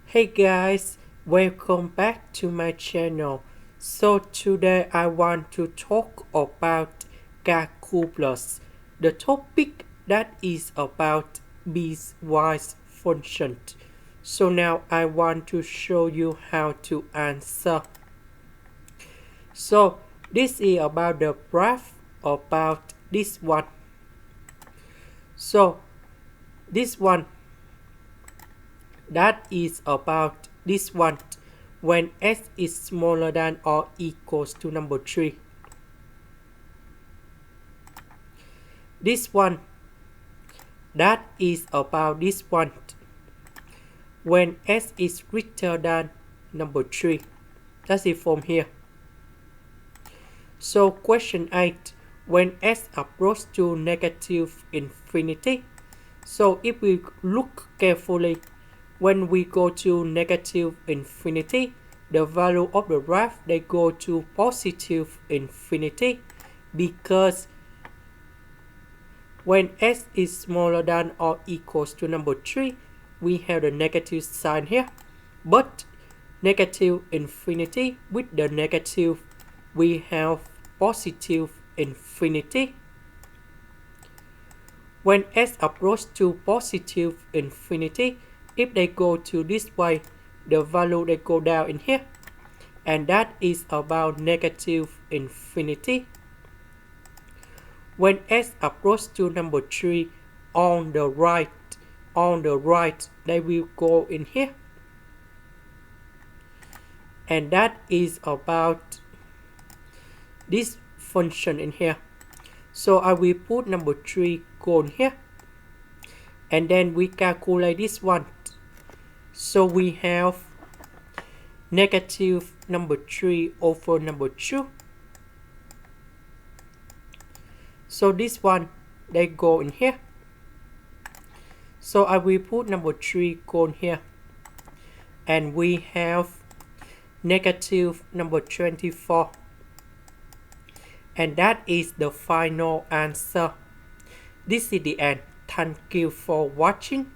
Hey guys, welcome back to my channel. So today I want to talk about calculus, the topic that is about piecewise functions. So now I want to show you how to answer. So this is about the graph about this one. So this one that is about this one when s is smaller than or equals to number 3. This one that is about this one when s is greater than number 3. That's it from here. So question 8, when s approaches to negative infinity. So if we look carefully, when we go to negative infinity, the value of the graph they go to positive infinity, because when s is smaller than or equals to number 3, we have the negative sign here. But negative infinity with the negative, we have positive infinity. When s approaches to positive infinity, if they go to this way, the value they go down in here, and that is about negative infinity. When s approaches to number 3 on the right, they will go in here, and that is about this function in here. So I will put number 3 go in here, and then we calculate this one. So we have negative number 3 over number 2. So this one they go in here. So I will put number 3 go in here, and we have negative number 24, and that is the final answer. This is the end. Thank you for watching.